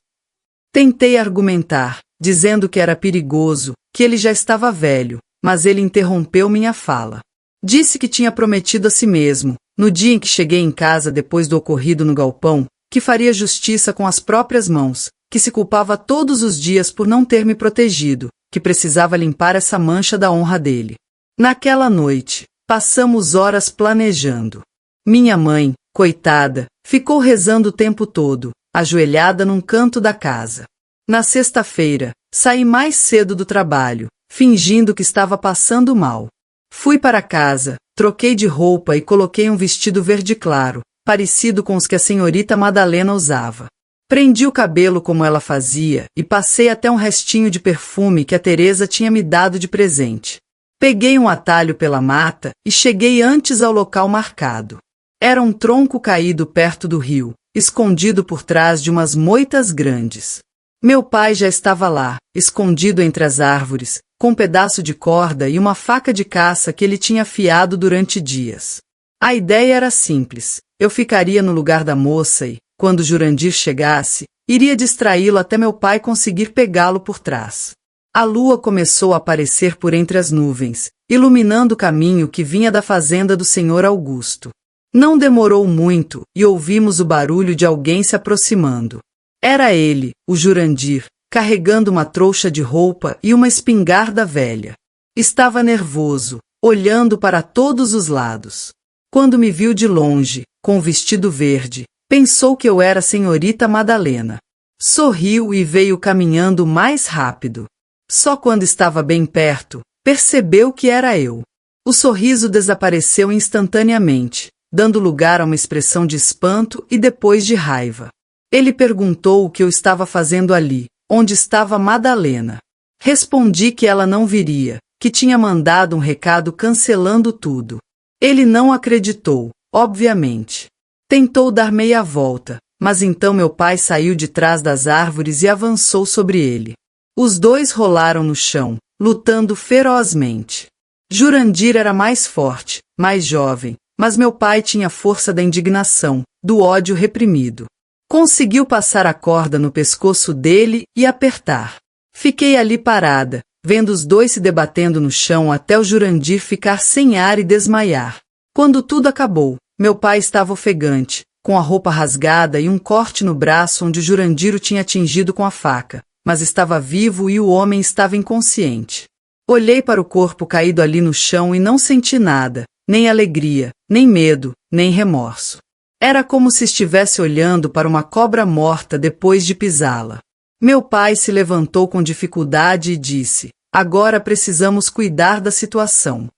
Tentei argumentar, dizendo que era perigoso, que ele já estava velho, mas ele interrompeu minha fala. Disse que tinha prometido a si mesmo, no dia em que cheguei em casa depois do ocorrido no galpão, que faria justiça com as próprias mãos, que se culpava todos os dias por não ter me protegido, que precisava limpar essa mancha da honra dele. Naquela noite, passamos horas planejando. Minha mãe, coitada, ficou rezando o tempo todo, ajoelhada num canto da casa. Na sexta-feira, saí mais cedo do trabalho, fingindo que estava passando mal. Fui para casa, troquei de roupa e coloquei um vestido verde claro, parecido com os que a senhorita Madalena usava. Prendi o cabelo como ela fazia e passei até um restinho de perfume que a Teresa tinha me dado de presente. Peguei um atalho pela mata e cheguei antes ao local marcado. Era um tronco caído perto do rio, escondido por trás de umas moitas grandes. Meu pai já estava lá, escondido entre as árvores, com um pedaço de corda e uma faca de caça que ele tinha afiado durante dias. A ideia era simples: eu ficaria no lugar da moça e, quando Jurandir chegasse, iria distraí-lo até meu pai conseguir pegá-lo por trás. A lua começou a aparecer por entre as nuvens, iluminando o caminho que vinha da fazenda do senhor Augusto. Não demorou muito e ouvimos o barulho de alguém se aproximando. Era ele, o Jurandir, carregando uma trouxa de roupa e uma espingarda velha. Estava nervoso, olhando para todos os lados. Quando me viu de longe, com o vestido verde, pensou que eu era a senhorita Madalena. Sorriu e veio caminhando mais rápido. Só quando estava bem perto, percebeu que era eu. O sorriso desapareceu instantaneamente, dando lugar a uma expressão de espanto e depois de raiva. Ele perguntou o que eu estava fazendo ali, onde estava Madalena. Respondi que ela não viria, que tinha mandado um recado cancelando tudo. Ele não acreditou, obviamente. Tentou dar meia volta, mas então meu pai saiu de trás das árvores e avançou sobre ele. Os dois rolaram no chão, lutando ferozmente. Jurandir era mais forte, mais jovem, mas meu pai tinha a força da indignação, do ódio reprimido. Conseguiu passar a corda no pescoço dele e apertar. Fiquei ali parada, vendo os dois se debatendo no chão até o Jurandir ficar sem ar e desmaiar. Quando tudo acabou, meu pai estava ofegante, com a roupa rasgada e um corte no braço onde o Jurandir o tinha atingido com a faca, mas estava vivo e o homem estava inconsciente. Olhei para o corpo caído ali no chão e não senti nada, nem alegria, nem medo, nem remorso. Era como se estivesse olhando para uma cobra morta depois de pisá-la. Meu pai se levantou com dificuldade e disse: "Agora precisamos cuidar da situação."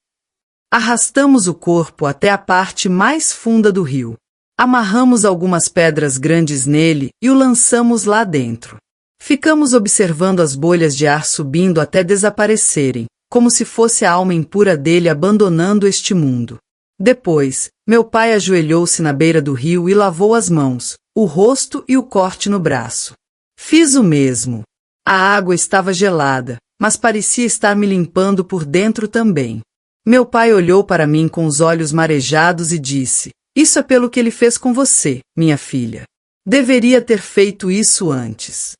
Arrastamos o corpo até a parte mais funda do rio. Amarramos algumas pedras grandes nele e o lançamos lá dentro. Ficamos observando as bolhas de ar subindo até desaparecerem, como se fosse a alma impura dele abandonando este mundo. Depois, meu pai ajoelhou-se na beira do rio e lavou as mãos, o rosto e o corte no braço. Fiz o mesmo. A água estava gelada, mas parecia estar me limpando por dentro também. Meu pai olhou para mim com os olhos marejados e disse: "Isso é pelo que ele fez com você, minha filha. Deveria ter feito isso antes."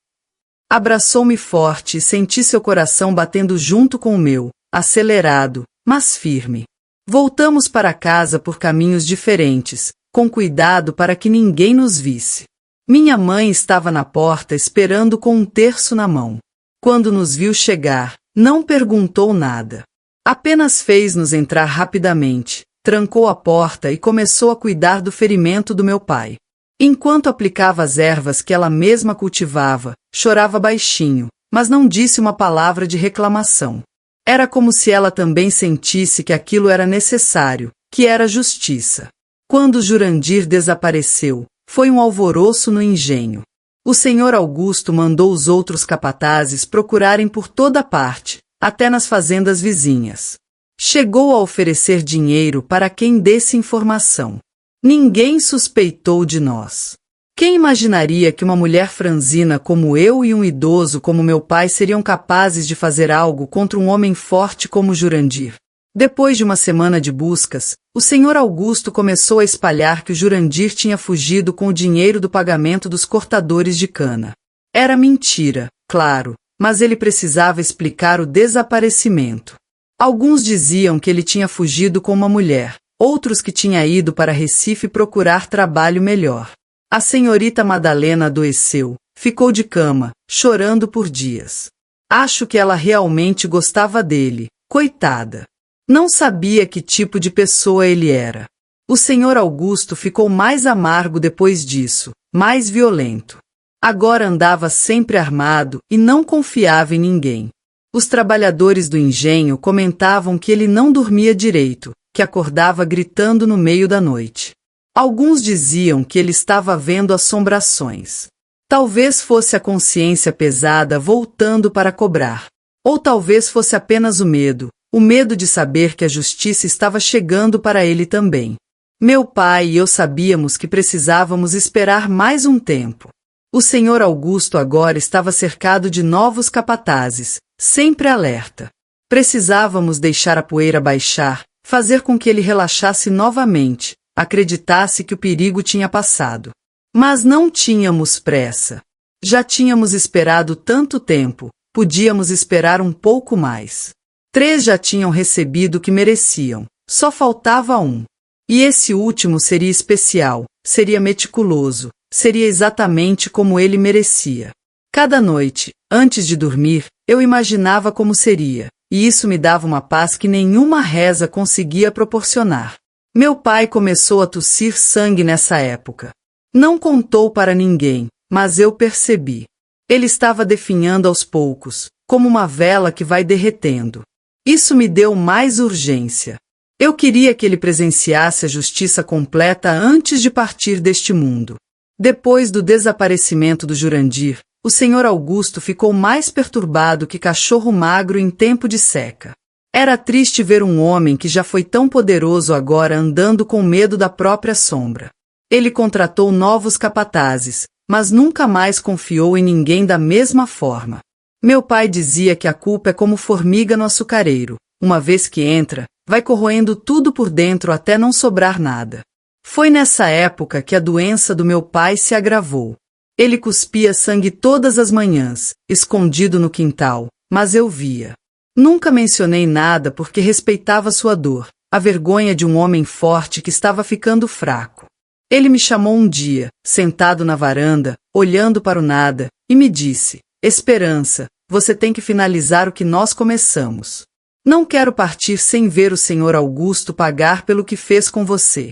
Abraçou-me forte e senti seu coração batendo junto com o meu, acelerado, mas firme. Voltamos para casa por caminhos diferentes, com cuidado para que ninguém nos visse. Minha mãe estava na porta esperando com um terço na mão. Quando nos viu chegar, não perguntou nada. Apenas fez-nos entrar rapidamente, trancou a porta e começou a cuidar do ferimento do meu pai. Enquanto aplicava as ervas que ela mesma cultivava, chorava baixinho, mas não disse uma palavra de reclamação. Era como se ela também sentisse que aquilo era necessário, que era justiça. Quando Jurandir desapareceu, foi um alvoroço no engenho. O senhor Augusto mandou os outros capatazes procurarem por toda parte, até nas fazendas vizinhas. Chegou a oferecer dinheiro para quem desse informação. Ninguém suspeitou de nós. Quem imaginaria que uma mulher franzina como eu e um idoso como meu pai seriam capazes de fazer algo contra um homem forte como Jurandir? Depois de uma semana de buscas, o senhor Augusto começou a espalhar que o Jurandir tinha fugido com o dinheiro do pagamento dos cortadores de cana. Era mentira, claro, mas ele precisava explicar o desaparecimento. Alguns diziam que ele tinha fugido com uma mulher, outros que tinha ido para Recife procurar trabalho melhor. A senhorita Madalena adoeceu, ficou de cama, chorando por dias. Acho que ela realmente gostava dele, coitada. Não sabia que tipo de pessoa ele era. O senhor Augusto ficou mais amargo depois disso, mais violento. Agora andava sempre armado e não confiava em ninguém. Os trabalhadores do engenho comentavam que ele não dormia direito, que acordava gritando no meio da noite. Alguns diziam que ele estava vendo assombrações. Talvez fosse a consciência pesada voltando para cobrar. Ou talvez fosse apenas o medo de saber que a justiça estava chegando para ele também. Meu pai e eu sabíamos que precisávamos esperar mais um tempo. O senhor Augusto agora estava cercado de novos capatazes, sempre alerta. Precisávamos deixar a poeira baixar, fazer com que ele relaxasse novamente, acreditasse que o perigo tinha passado. Mas não tínhamos pressa. Já tínhamos esperado tanto tempo, podíamos esperar um pouco mais. 3 já tinham recebido o que mereciam, só faltava um. E esse último seria especial, seria meticuloso, seria exatamente como ele merecia. Cada noite, antes de dormir, eu imaginava como seria, e isso me dava uma paz que nenhuma reza conseguia proporcionar. Meu pai começou a tossir sangue nessa época. Não contou para ninguém, mas eu percebi. Ele estava definhando aos poucos, como uma vela que vai derretendo. Isso me deu mais urgência. Eu queria que ele presenciasse a justiça completa antes de partir deste mundo. Depois do desaparecimento do Jurandir, o senhor Augusto ficou mais perturbado que cachorro magro em tempo de seca. Era triste ver um homem que já foi tão poderoso agora andando com medo da própria sombra. Ele contratou novos capatazes, mas nunca mais confiou em ninguém da mesma forma. Meu pai dizia que a culpa é como formiga no açucareiro. Uma vez que entra, vai corroendo tudo por dentro até não sobrar nada. Foi nessa época que a doença do meu pai se agravou. Ele cuspia sangue todas as manhãs, escondido no quintal, mas eu via. Nunca mencionei nada porque respeitava sua dor, a vergonha de um homem forte que estava ficando fraco. Ele me chamou um dia, sentado na varanda, olhando para o nada, e me disse: Esperança, você tem que finalizar o que nós começamos. Não quero partir sem ver o senhor Augusto pagar pelo que fez com você.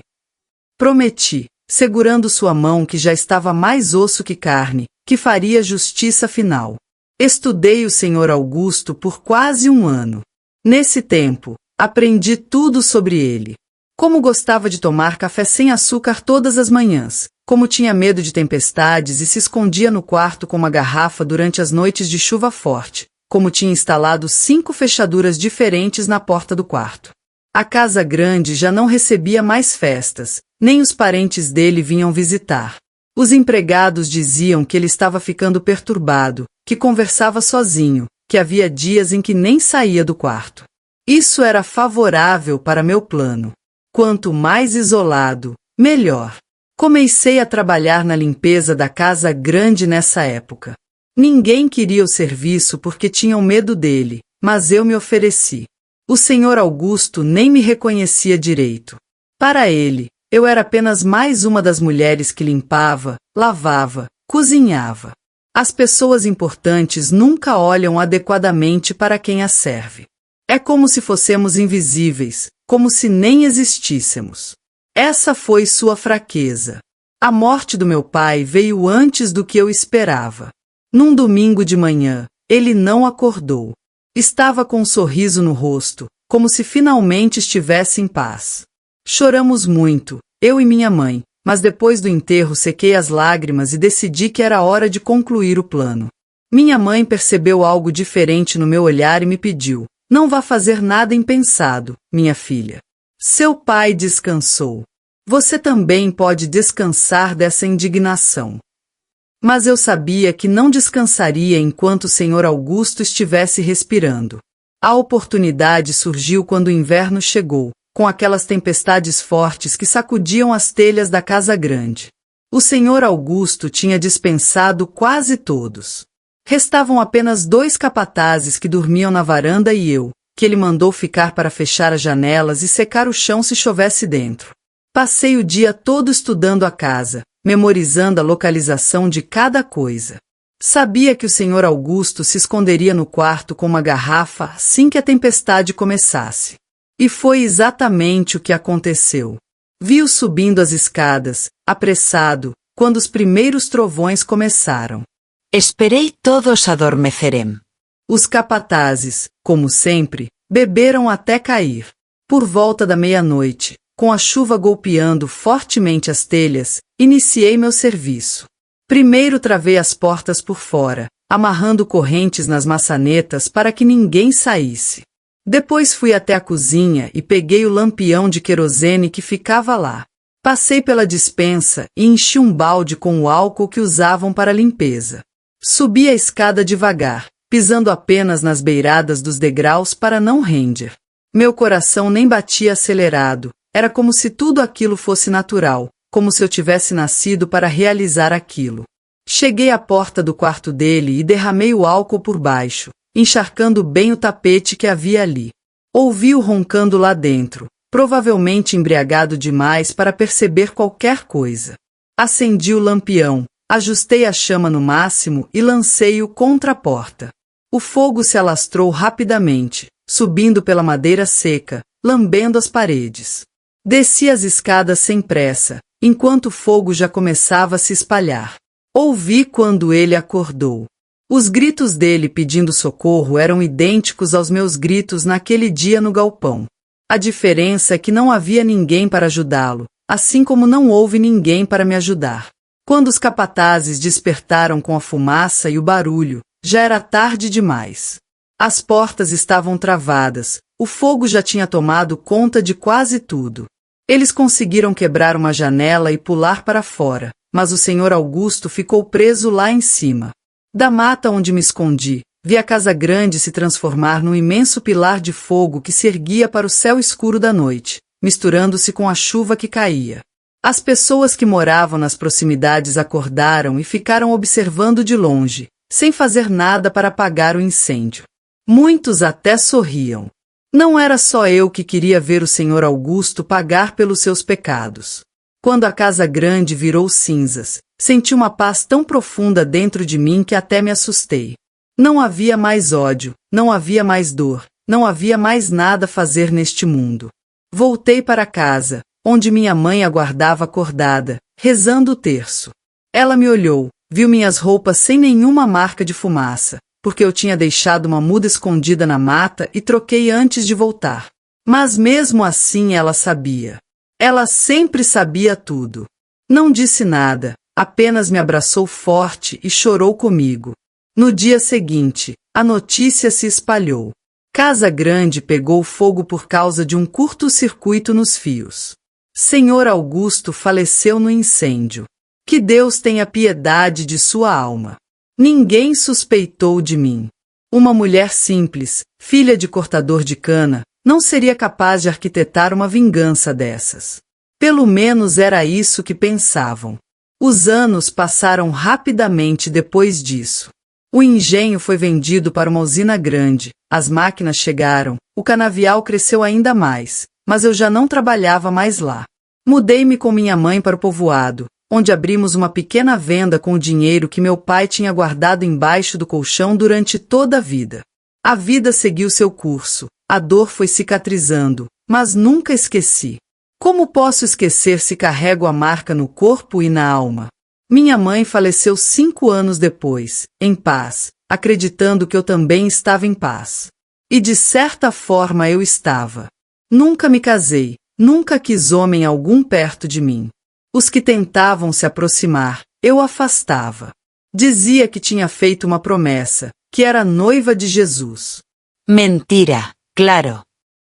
Prometi, segurando sua mão que já estava mais osso que carne, que faria justiça final. Estudei o senhor Augusto por quase um ano. Nesse tempo, aprendi tudo sobre ele. Como gostava de tomar café sem açúcar todas as manhãs, como tinha medo de tempestades e se escondia no quarto com uma garrafa durante as noites de chuva forte, como tinha instalado 5 fechaduras diferentes na porta do quarto. A casa grande já não recebia mais festas, nem os parentes dele vinham visitar. Os empregados diziam que ele estava ficando perturbado, que conversava sozinho, que havia dias em que nem saía do quarto. Isso era favorável para meu plano. Quanto mais isolado, melhor. Comecei a trabalhar na limpeza da casa grande nessa época. Ninguém queria o serviço porque tinham medo dele, mas eu me ofereci. O senhor Augusto nem me reconhecia direito. Para ele, eu era apenas mais uma das mulheres que limpava, lavava, cozinhava. As pessoas importantes nunca olham adequadamente para quem as serve. É como se fossemos invisíveis, como se nem existíssemos. Essa foi sua fraqueza. A morte do meu pai veio antes do que eu esperava. Num domingo de manhã, ele não acordou. Estava com um sorriso no rosto, como se finalmente estivesse em paz. Choramos muito, eu e minha mãe, mas depois do enterro sequei as lágrimas e decidi que era hora de concluir o plano. Minha mãe percebeu algo diferente no meu olhar e me pediu: não vá fazer nada impensado, minha filha. Seu pai descansou. Você também pode descansar dessa indignação. Mas eu sabia que não descansaria enquanto o senhor Augusto estivesse respirando. A oportunidade surgiu quando o inverno chegou, com aquelas tempestades fortes que sacudiam as telhas da casa grande. O senhor Augusto tinha dispensado quase todos. Restavam apenas 2 capatazes que dormiam na varanda e eu, que ele mandou ficar para fechar as janelas e secar o chão se chovesse dentro. Passei o dia todo estudando a casa, memorizando a localização de cada coisa. Sabia que o senhor Augusto se esconderia no quarto com uma garrafa assim que a tempestade começasse. E foi exatamente o que aconteceu. Vi-o subindo as escadas, apressado, quando os primeiros trovões começaram. Esperei todos adormecerem. Os capatazes, como sempre, beberam até cair. Por volta da meia-noite, com a chuva golpeando fortemente as telhas, iniciei meu serviço. Primeiro travei as portas por fora, amarrando correntes nas maçanetas para que ninguém saísse. Depois fui até a cozinha e peguei o lampião de querosene que ficava lá. Passei pela despensa e enchi um balde com o álcool que usavam para a limpeza. Subi a escada devagar, pisando apenas nas beiradas dos degraus para não render. Meu coração nem batia acelerado, era como se tudo aquilo fosse natural, como se eu tivesse nascido para realizar aquilo. Cheguei à porta do quarto dele e derramei o álcool por baixo, encharcando bem o tapete que havia ali. Ouvi-o roncando lá dentro, provavelmente embriagado demais para perceber qualquer coisa. Acendi o lampião, ajustei a chama no máximo e lancei-o contra a porta. O fogo se alastrou rapidamente, subindo pela madeira seca, lambendo as paredes. Desci as escadas sem pressa, enquanto o fogo já começava a se espalhar. Ouvi quando ele acordou. Os gritos dele pedindo socorro eram idênticos aos meus gritos naquele dia no galpão. A diferença é que não havia ninguém para ajudá-lo, assim como não houve ninguém para me ajudar. Quando os capatazes despertaram com a fumaça e o barulho, já era tarde demais. As portas estavam travadas, o fogo já tinha tomado conta de quase tudo. Eles conseguiram quebrar uma janela e pular para fora, mas o Sr. Augusto ficou preso lá em cima. Da mata onde me escondi, vi a casa grande se transformar num imenso pilar de fogo que se erguia para o céu escuro da noite, misturando-se com a chuva que caía. As pessoas que moravam nas proximidades acordaram e ficaram observando de longe, sem fazer nada para apagar o incêndio. Muitos até sorriam. Não era só eu que queria ver o Sr. Augusto pagar pelos seus pecados. Quando a casa grande virou cinzas, senti uma paz tão profunda dentro de mim que até me assustei. Não havia mais ódio, não havia mais dor, não havia mais nada a fazer neste mundo. Voltei para casa, onde minha mãe aguardava acordada, rezando o terço. Ela me olhou, viu minhas roupas sem nenhuma marca de fumaça, porque eu tinha deixado uma muda escondida na mata e troquei antes de voltar. Mas mesmo assim ela sabia. Ela sempre sabia tudo. Não disse nada, apenas me abraçou forte e chorou comigo. No dia seguinte, a notícia se espalhou. Casa Grande pegou fogo por causa de um curto-circuito nos fios. Sr. Augusto faleceu no incêndio. Que Deus tenha piedade de sua alma. Ninguém suspeitou de mim. Uma mulher simples, filha de cortador de cana, não seria capaz de arquitetar uma vingança dessas. Pelo menos era isso que pensavam. Os anos passaram rapidamente depois disso. O engenho foi vendido para uma usina grande, as máquinas chegaram, o canavial cresceu ainda mais, mas eu já não trabalhava mais lá. Mudei-me com minha mãe para o povoado, onde abrimos uma pequena venda com o dinheiro que meu pai tinha guardado embaixo do colchão durante toda a vida. A vida seguiu seu curso, a dor foi cicatrizando, mas nunca esqueci. Como posso esquecer se carrego a marca no corpo e na alma? Minha mãe faleceu 5 anos depois, em paz, acreditando que eu também estava em paz. E de certa forma eu estava. Nunca me casei, nunca quis homem algum perto de mim. Os que tentavam se aproximar, eu afastava. Dizia que tinha feito uma promessa, que era noiva de Jesus. Mentira, claro.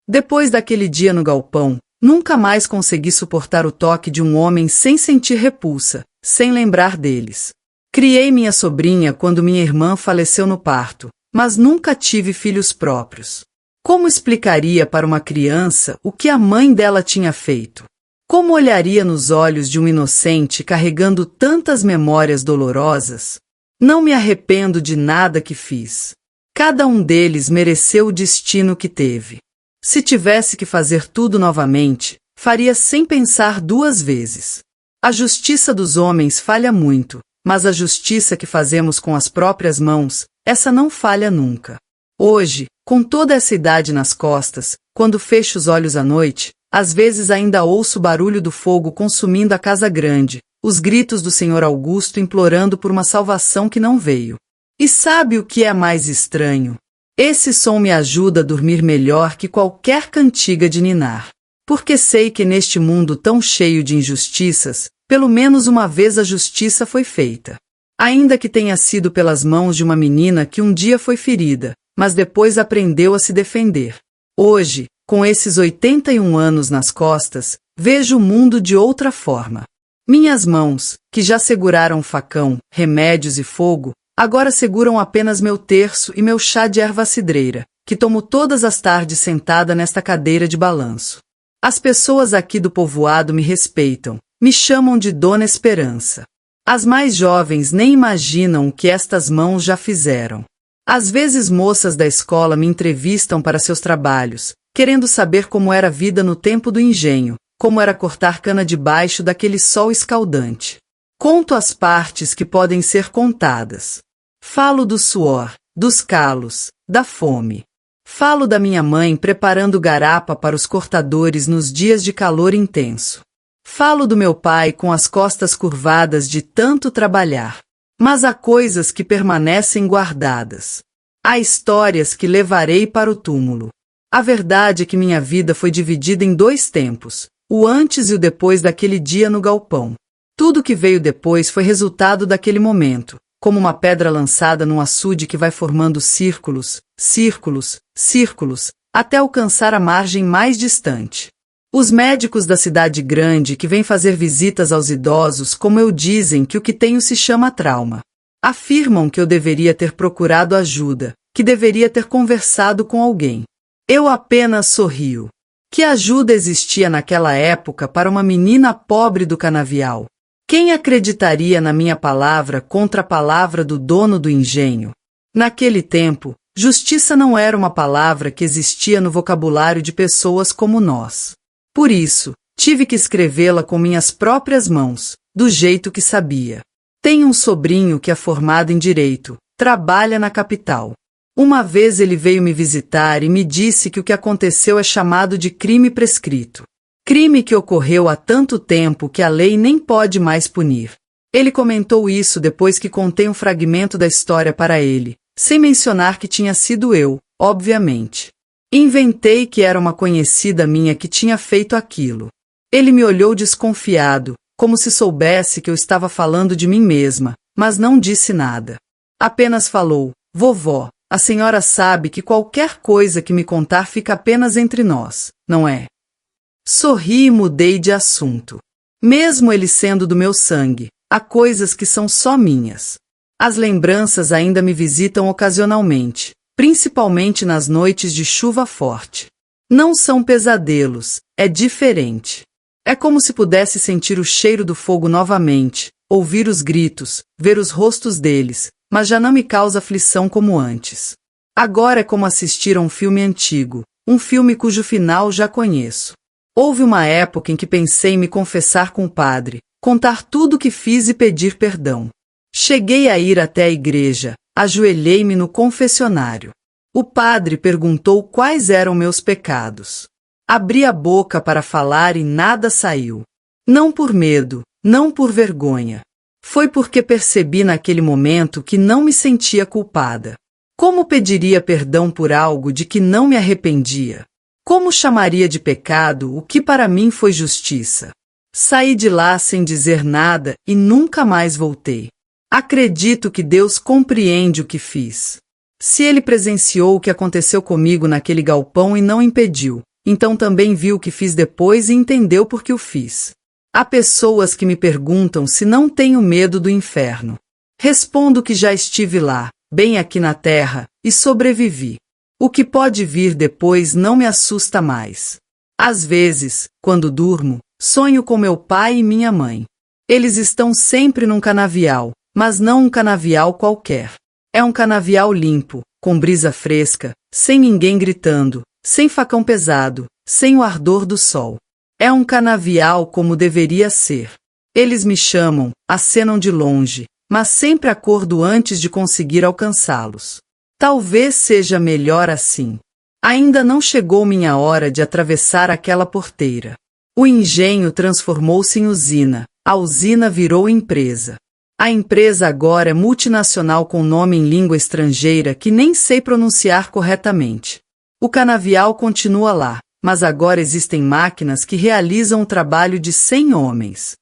Depois daquele dia no galpão, nunca mais consegui suportar o toque de um homem sem sentir repulsa, sem lembrar deles. Criei minha sobrinha quando minha irmã faleceu no parto, mas nunca tive filhos próprios. Como explicaria para uma criança o que a mãe dela tinha feito? Como olharia nos olhos de um inocente carregando tantas memórias dolorosas? Não me arrependo de nada que fiz. Cada um deles mereceu o destino que teve. Se tivesse que fazer tudo novamente, faria sem pensar 2 vezes. A justiça dos homens falha muito, mas a justiça que fazemos com as próprias mãos, essa não falha nunca. Hoje, com toda essa idade nas costas, quando fecho os olhos à noite, às vezes ainda ouço o barulho do fogo consumindo a casa grande, os gritos do Sr. Augusto implorando por uma salvação que não veio. E sabe o que é mais estranho? Esse som me ajuda a dormir melhor que qualquer cantiga de ninar. Porque sei que neste mundo tão cheio de injustiças, pelo menos uma vez a justiça foi feita. Ainda que tenha sido pelas mãos de uma menina que um dia foi ferida, mas depois aprendeu a se defender. Hoje, com esses 81 anos nas costas, vejo o mundo de outra forma. Minhas mãos, que já seguraram facão, remédios e fogo, agora seguram apenas meu terço e meu chá de erva cidreira, que tomo todas as tardes sentada nesta cadeira de balanço. As pessoas aqui do povoado me respeitam, Me chamam de Dona Esperança. As mais jovens nem imaginam o que estas mãos já fizeram. Às vezes moças da escola me entrevistam para seus trabalhos, querendo saber como era a vida no tempo do engenho, como era cortar cana debaixo daquele sol escaldante. Conto as partes que podem ser contadas. Falo do suor, dos calos, da fome. Falo da minha mãe preparando garapa para os cortadores nos dias de calor intenso. Falo do meu pai com as costas curvadas de tanto trabalhar. Mas há coisas que permanecem guardadas. Há histórias que levarei para o túmulo. A verdade é que minha vida foi dividida em 2 tempos, o antes e o depois daquele dia no galpão. Tudo que veio depois foi resultado daquele momento, como uma pedra lançada num açude que vai formando círculos, círculos, círculos, até alcançar a margem mais distante. Os médicos da cidade grande que vêm fazer visitas aos idosos, como eu, dizem que o que tenho se chama trauma. Afirmam que eu deveria ter procurado ajuda, que deveria ter conversado com alguém. Eu apenas sorrio. Que ajuda existia naquela época para uma menina pobre do canavial? Quem acreditaria na minha palavra contra a palavra do dono do engenho? Naquele tempo, justiça não era uma palavra que existia no vocabulário de pessoas como nós. Por isso, tive que escrevê-la com minhas próprias mãos, do jeito que sabia. Tenho um sobrinho que é formado em Direito, trabalha na capital. Uma vez ele veio me visitar e me disse que o que aconteceu é chamado de crime prescrito. Crime que ocorreu há tanto tempo que a lei nem pode mais punir. Ele comentou isso depois que contei um fragmento da história para ele, sem mencionar que tinha sido eu, obviamente. Inventei que era uma conhecida minha que tinha feito aquilo. Ele me olhou desconfiado, como se soubesse que eu estava falando de mim mesma, mas não disse nada. Apenas falou: vovó, a senhora sabe que qualquer coisa que me contar fica apenas entre nós, não é? Sorri e mudei de assunto. Mesmo ele sendo do meu sangue, há coisas que são só minhas. As lembranças ainda me visitam ocasionalmente, principalmente nas noites de chuva forte. Não são pesadelos, é diferente. É como se pudesse sentir o cheiro do fogo novamente, ouvir os gritos, ver os rostos deles, mas já não me causa aflição como antes. Agora é como assistir a um filme antigo, um filme cujo final já conheço. Houve uma época em que pensei em me confessar com o padre, contar tudo o que fiz e pedir perdão. Cheguei a ir até a igreja, ajoelhei-me no confessionário. O padre perguntou quais eram meus pecados. Abri a boca para falar e nada saiu. Não por medo, não por vergonha. Foi porque percebi naquele momento que não me sentia culpada. Como pediria perdão por algo de que não me arrependia? Como chamaria de pecado o que para mim foi justiça? Saí de lá sem dizer nada e nunca mais voltei. Acredito que Deus compreende o que fiz. Se Ele presenciou o que aconteceu comigo naquele galpão e não impediu, então também viu o que fiz depois e entendeu por que o fiz. Há pessoas que me perguntam se não tenho medo do inferno. Respondo que já estive lá, bem aqui na terra, e sobrevivi. O que pode vir depois não me assusta mais. Às vezes, quando durmo, sonho com meu pai e minha mãe. Eles estão sempre num canavial, mas não um canavial qualquer. É um canavial limpo, com brisa fresca, sem ninguém gritando, sem facão pesado, sem o ardor do sol. É um canavial como deveria ser. Eles me chamam, acenam de longe, mas sempre acordo antes de conseguir alcançá-los. Talvez seja melhor assim. Ainda não chegou minha hora de atravessar aquela porteira. O engenho transformou-se em usina, a usina virou empresa. A empresa agora é multinacional com nome em língua estrangeira que nem sei pronunciar corretamente. O canavial continua lá, mas agora existem máquinas que realizam o trabalho de 100 homens.